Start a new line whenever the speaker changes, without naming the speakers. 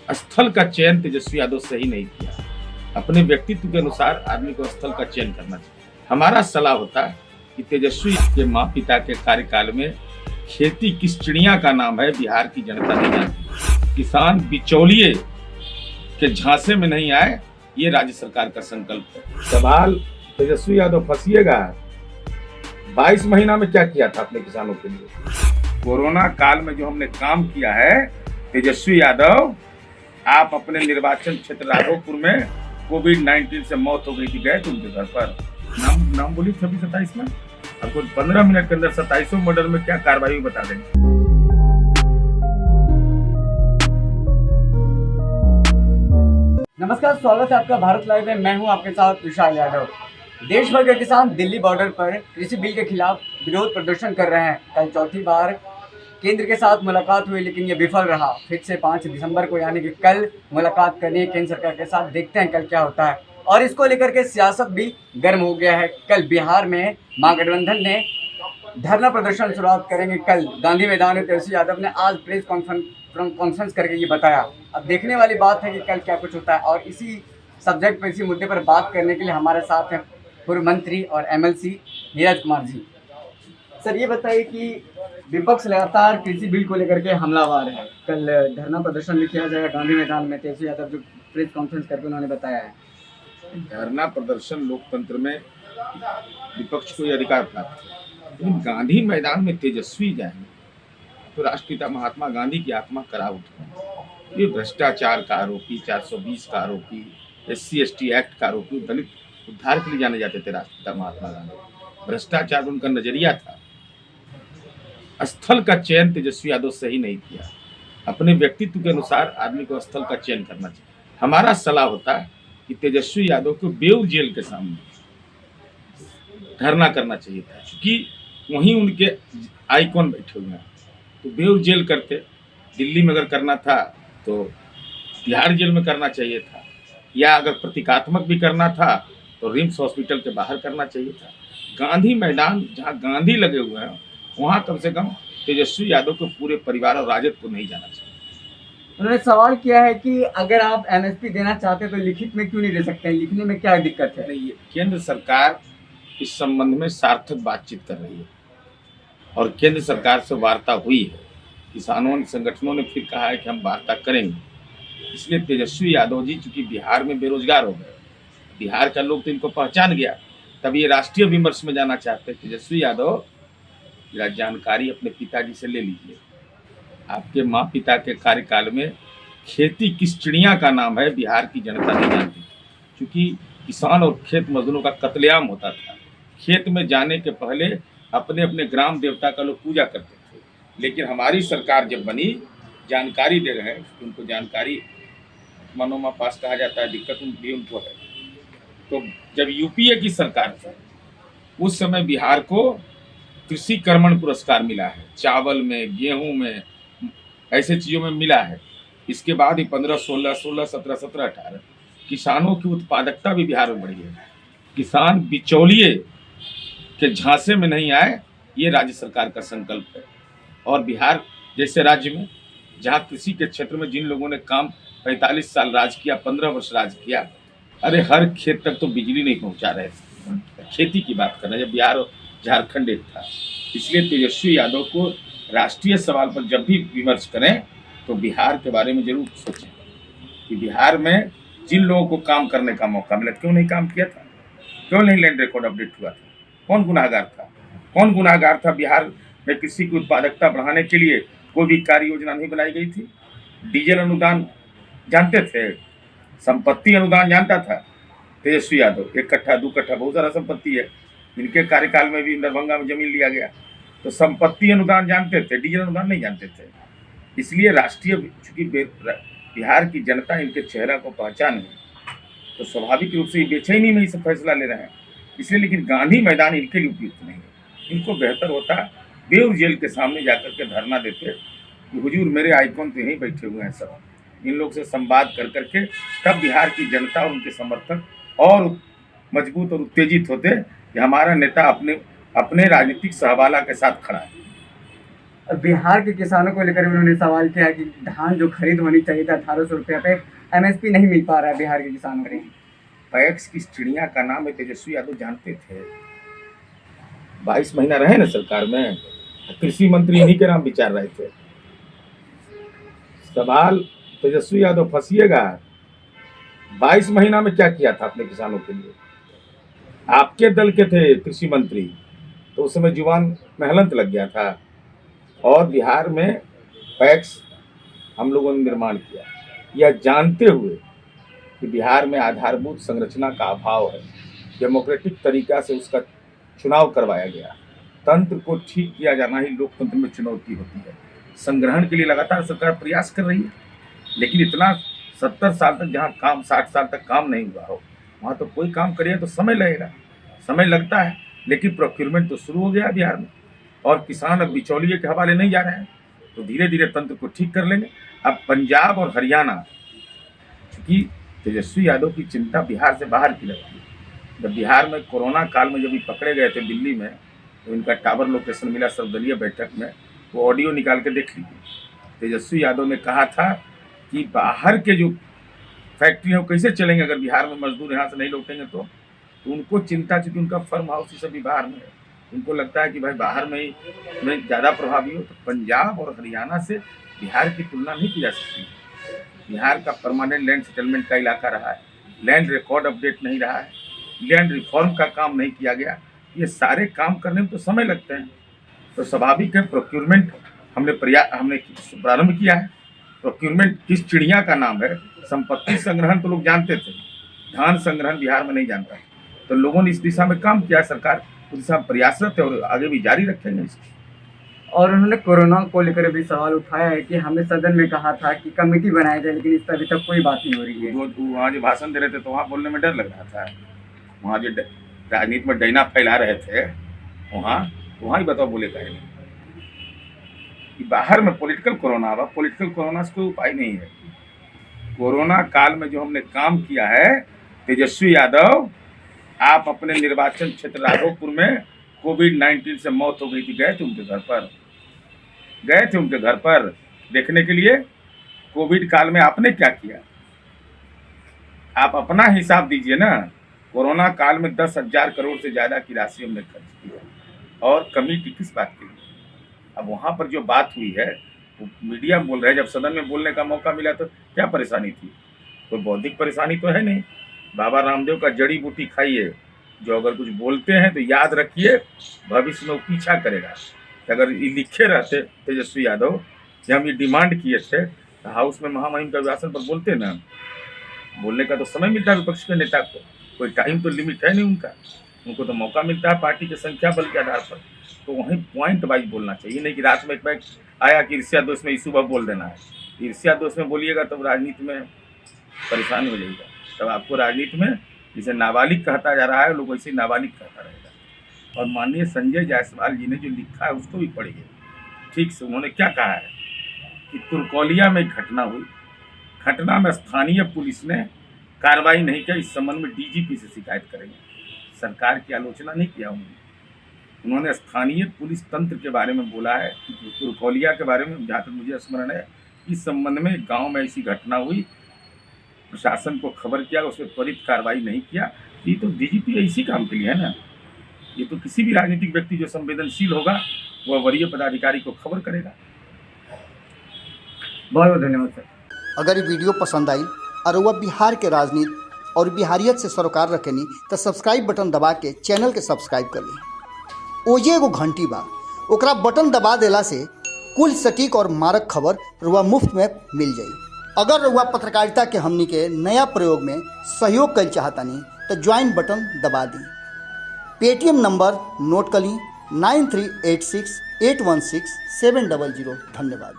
स्थल का चयन तेजस्वी यादव सही नहीं किया। अपने व्यक्तित्व के अनुसार आदमी को स्थल का चयन करना चाहिए। हमारा सलाह होता है कि तेजस्वी के माँ पिता के कार्यकाल में खेती किस चिड़िया का नाम है बिहार की जनता नहीं जानती। किसान बिचौलिए के झांसे में नहीं आए, ये राज्य सरकार का संकल्प है। सवाल तेजस्वी यादव फंसिएगा। 22 महीना में क्या किया था अपने किसानों के लिए? कोरोना काल में जो हमने काम किया है, तेजस्वी यादव आप अपने निर्वाचन क्षेत्र राघोपुर में कोविड-19 से मौत हो गई थी, गए थे उनके घर पर। नाम बोली 26-27 में आपको 15 मिनट के अंदर 27 मर्डर में क्या कार्रवाई बता देंगे।
नमस्कार, स्वागत है आपका भारत लाइव में। मैं हूं आपके साथ विशाल यादव। देश भर के किसान दिल्ली बॉर्डर पर कृषि बिल के खिलाफ विरोध प्रदर्शन कर रहे हैं। कल चौथी बार केंद्र के साथ मुलाकात हुई, लेकिन ये विफल रहा। फिर से 5 दिसंबर को यानी कि कल मुलाकात करनी है केंद्र सरकार के साथ। देखते हैं कल क्या होता है। और इसको लेकर के सियासत भी गर्म हो गया है। कल बिहार में महागठबंधन ने धरना प्रदर्शन शुरुआत करेंगे। कल गांधी मैदान में तेजस्वी यादव ने आज प्रेस कॉन्फ्रेंस करके ये बताया। अब देखने वाली बात है कि कल क्या कुछ होता है। और इसी सब्जेक्ट पर, इसी मुद्दे पर बात करने के लिए हमारे साथ हैं पूर्व मंत्री और एमएलसी नीरज कुमार जी। सर, ये बताइए कि विपक्ष लगातार कृषि बिल को लेकर के हमलावर है। कल धरना प्रदर्शन भी किया जाएगा गांधी मैदान में। तेजस्वी यादव जो प्रेस कॉन्फ्रेंस करके उन्होंने बताया है।
धरना प्रदर्शन लोकतंत्र में विपक्ष को यह अधिकार प्राप्त है, लेकिन गांधी मैदान में तेजस्वी जाएंगे तो राष्ट्रपिता महात्मा गांधी की आत्मा करा उठेगी। ये भ्रष्टाचार का आरोपी, 420 का आरोपी, SC/ST एक्ट का आरोपी, दलित उद्धार के लिए जाने जाते थे राष्ट्रपिता महात्मा गांधी। भ्रष्टाचार उनका नजरिया था। स्थल का चयन तेजस्वी यादव सही नहीं किया। अपने व्यक्तित्व के अनुसार आदमी को स्थल का चयन करना चाहिए। हमारा सलाह होता है कि तेजस्वी यादव को बेऊर जेल के सामने धरना करना चाहिए था, क्योंकि वहीं उनके आइकॉन बैठे हुए हैं। तो बेऊर जेल करते, दिल्ली में अगर करना था तो बिहार जेल में करना चाहिए था, या अगर प्रतीकात्मक भी करना था तो रिम्स हॉस्पिटल के बाहर करना चाहिए था। गांधी मैदान जहां गांधी लगे हुए हैं वहां कम से कम तेजस्वी यादव को पूरे परिवार और राजद को नहीं जाना चाहिए।
उन्होंने सवाल किया है कि अगर आप एमएसपी देना चाहते हैं तो लिखित में क्यों नहीं दे सकते हैं? लिखने में क्या दिक्कत है?
नहीं, केंद्र सरकार इस संबंध में सार्थक बातचीत कर रही है और केंद्र सरकार से वार्ता हुई है। किसानों संगठनों ने फिर कहा है कि हम वार्ता करेंगे। इसलिए तेजस्वी यादव जी चूंकि बिहार में बेरोजगार हो गए, बिहार का लोग तो इनको पहचान गया, तब ये राष्ट्रीय विमर्श में जाना चाहते हैं। तेजस्वी यादव जानकारी अपने पिताजी से ले लीजिए। आपके माँ पिता के कार्यकाल में खेती किस चिड़िया का नाम है बिहार की जनता नहीं जानती, क्योंकि किसान और खेत मजदूरों का कत्लेआम होता था। खेत में जाने के पहले अपने अपने ग्राम देवता का लोग पूजा करते थे। लेकिन हमारी सरकार जब बनी, जानकारी दे रहे हैं, उनको जानकारी मनोमा पास कहा जाता है, दिक्कत भी उनको है। तो जब यूपीए की सरकार थी उस समय बिहार को कृषि कर्मण पुरस्कार मिला है, चावल में, गेहूं में, ऐसे चीज़ों में मिला है। इसके बाद ही 15, 16, 17, 17, 18 किसानों की उत्पादकता भी बिहार में बढ़ी है। किसान बिचौलिए के झांसे में नहीं आए, ये राज्य सरकार का संकल्प है। और बिहार जैसे राज्य में जहाँ कृषि के क्षेत्र में जिन लोगों ने काम 45 साल राज किया, 15 वर्ष राज किया, अरे हर खेत तक तो बिजली नहीं पहुँचा रहे थे। खेती की बात कर रहे हैं, जब बिहार और झारखंड एक था। इसलिए तेजस्वी यादव को राष्ट्रीय सवाल पर जब भी विमर्श करें तो बिहार के बारे में जरूर सोचें कि बिहार में जिन लोगों को काम करने का मौका मिला, क्यों नहीं काम किया था? क्यों नहीं लैंड रिकॉर्ड अपडेट हुआ था? कौन गुनाहगार था? कौन गुनाहगार था? बिहार में कृषि की उत्पादकता बढ़ाने के लिए कोई भी कार्य योजना नहीं बनाई गई थी। डीजल अनुदान जानते थे, संपत्ति अनुदान जानता था तेजस्वी यादव। 1 कट्ठा 2 कट्ठा बहुत सारा संपत्ति है। इनके कार्यकाल में भी दरभंगा में जमीन लिया गया। तो संपत्ति अनुदान जानते थे, डीजल अनुदान नहीं जानते थे। इसलिए राष्ट्रीय, चूंकि बिहार की जनता इनके चेहरा को पहचान है, तो स्वाभाविक रूप से ये बेचैनी में ही सब फैसला ले रहे हैं। इसलिए, लेकिन गांधी मैदान इनके लिए उपयुक्त नहीं है। इनको बेहतर होता बेऊर जेल के सामने जाकर के धरना देते कि हुजूर मेरे आइकॉन तो यहीं बैठे हुए हैं सब, इन लोग से संवाद कर करके तब बिहार की जनता और उनके समर्थक और मजबूत और उत्तेजित होते कि हमारा नेता अपने राजनीतिक सहवाला के साथ खड़ा है।
और बिहार के किसानों को लेकर उन्होंने सवाल किया कि धान जो खरीद होनी चाहिए था 1800 रुपये पे, एमएसपी नहीं मिल पा रहा है बिहार के किसानों को।
पैक्स किस चिड़िया का नाम है तेजस्वी यादव जानते थे। 22 महीना रहे ना सरकार में, कृषि मंत्री इन्हीं के नाम विचार रहे थे। सवाल तेजस्वी यादव फंसिएगा, 22 महीना में क्या किया था अपने किसानों के लिए? आपके दल के थे कृषि मंत्री, तो उस समय जुबान में हलंत लग गया था। और बिहार में पैक्स हम लोगों ने निर्माण किया, यह जानते हुए कि बिहार में आधारभूत संरचना का अभाव है। डेमोक्रेटिक तरीका से उसका चुनाव करवाया गया। तंत्र को ठीक किया जाना ही लोकतंत्र में चुनौती होती है। संग्रहण के लिए लगातार सरकार प्रयास कर रही है, लेकिन इतना 70 साल तक जहाँ काम 60 साल तक काम नहीं हुआ हो, वहाँ तो कोई काम करिए तो समय लगेगा, समय लगता है। लेकिन प्रोक्यूरमेंट तो शुरू हो गया बिहार में, और किसान अब बिचौलिए के हवाले नहीं जा रहे हैं, तो धीरे धीरे तंत्र को ठीक कर लेंगे। अब पंजाब और हरियाणा, क्योंकि तेजस्वी यादव की चिंता बिहार से बाहर की लगती है। जब बिहार में कोरोना काल में जब ये पकड़े गए थे दिल्ली में, तो इनका टावर लोकेशन मिला सर्वदलीय बैठक में, वो ऑडियो निकाल के देख लीजिए। तेजस्वी यादव ने कहा था कि बाहर के जो फैक्ट्री है वो कैसे चलेंगे अगर बिहार में मजदूर यहाँ से नहीं लौटेंगे तो उनको चिंता, चूँकि उनका फार्म हाउस ही सभी बाहर में है, उनको लगता है कि भाई बाहर में ही में ज़्यादा प्रभावी हो। तो पंजाब और हरियाणा से बिहार की तुलना नहीं की जा सकती। बिहार का परमानेंट लैंड सेटलमेंट का इलाका रहा है, लैंड रिकॉर्ड अपडेट नहीं रहा है, लैंड रिफॉर्म का काम नहीं किया गया। ये सारे काम करने में तो समय लगते हैं, तो स्वाभाविक है प्रोक्यूरमेंट हमने प्रारंभ किया है। प्रोक्यूरमेंट किस चिड़िया का नाम है? संपत्ति संग्रहण तो लोग जानते थे, धान संग्रहण बिहार में नहीं जानता। तो लोगों ने इस दिशा में काम किया, सरकार उस दिशा में प्रयासरत है और आगे भी जारी रखेंगे इसको।
और उन्होंने कोरोना को लेकर भी सवाल उठाया है कि हमने सदन में कहा था कि कमेटी बनाई जाए, लेकिन इस पर अभी तक कोई बात नहीं हो रही है।
वहाँ जो भाषण दे रहे थे तो वहाँ बोलने में डर लग रहा था। वहाँ जो राजनीति में डैना फैला रहे थे वहाँ ही बताओ बोले कहे कि बाहर में पॉलिटिकल कोरोना हुआ। पॉलिटिकल कोरोना से कोई उपाय नहीं है। कोरोना काल में जो हमने काम किया है, तेजस्वी यादव, आप अपने निर्वाचन क्षेत्र राघोपुर में कोविड-19 से मौत हो गई थी, गए थे उनके घर पर देखने के लिए। कोविड काल में आपने क्या किया? आप अपना हिसाब दीजिए ना। कोरोना काल में 10,000 करोड़ से ज़्यादा की राशि हमने खर्च की है, और कमेटी किस बात के लिए? अब वहाँ पर जो बात हुई है वो मीडिया बोल रहे हैं, जब सदन में बोलने का मौका मिला तो क्या परेशानी थी? कोई बौद्धिक परेशानी तो है नहीं। बाबा रामदेव का जड़ी बूटी खाइए, जो अगर कुछ बोलते हैं तो याद रखिए भविष्य में वो पीछा करेगा। अगर ये लिखे रहते तेजस्वी यादव कि हम ये डिमांड किए थे, तो हाउस में महामहिम के अभिभाषण पर बोलते ना, बोलने का तो समय मिलता है विपक्ष के नेता को, कोई टाइम तो लिमिट है नहीं उनको तो मौका मिलता है पार्टी के संख्या बल के आधार पर। तो वहीं पॉइंट वाइज बोलना चाहिए, नहीं कि रात में एक बैग आया कि ईर्ष्या दोष में सुबह बोल देना है। ईर्ष्या दोष में बोलिएगा तब राजनीति में परेशानी हो जाएगा। तब आपको राजनीति में जिसे नाबालिग कहता जा रहा है, लोग वैसे नाबालिग कहता रहेगा। और माननीय संजय जायसवाल जी ने जो लिखा है उसको भी पढ़िए ठीक से। उन्होंने क्या कहा है कि तुर्कौलिया में घटना हुई, घटना में स्थानीय पुलिस ने कार्रवाई नहीं किया, इस संबंध में डीजीपी से शिकायत करेंगे। सरकार की आलोचना नहीं किया उन्होंने स्थानीय पुलिस तंत्र के बारे में बोला है। तुर्कौलिया के बारे में जहाँ तक मुझे स्मरण है, इस संबंध में गांव में ऐसी घटना हुई, प्रशासन को खबर किया, उस पर त्वरित कार्रवाई नहीं किया। ये तो डीजीपी इसी काम के लिए है ना। ये तो किसी भी राजनीतिक व्यक्ति जो संवेदनशील होगा वह वरीय पदाधिकारी को खबर करेगा।
बहुत बहुत धन्यवाद सर।
अगर ये वीडियो पसंद आई और वह बिहार के राजनीति और बिहारियत से सरोकार रखेनी तो सब्सक्राइब बटन दबा के चैनल के सब्सक्राइब कर ली। ओजे एगो घंटी बा, ओकरा बटन दबा देला से कुल सटीक और मारक खबर रुआ मुफ्त में मिल जाई। अगर रुआ पत्रकारिता के हमनी के नया प्रयोग में सहयोग कर चाहतानी तो ज्वाइन बटन दबा दी। पेटीएम नंबर नोट कर ली 9386816700। धन्यवाद।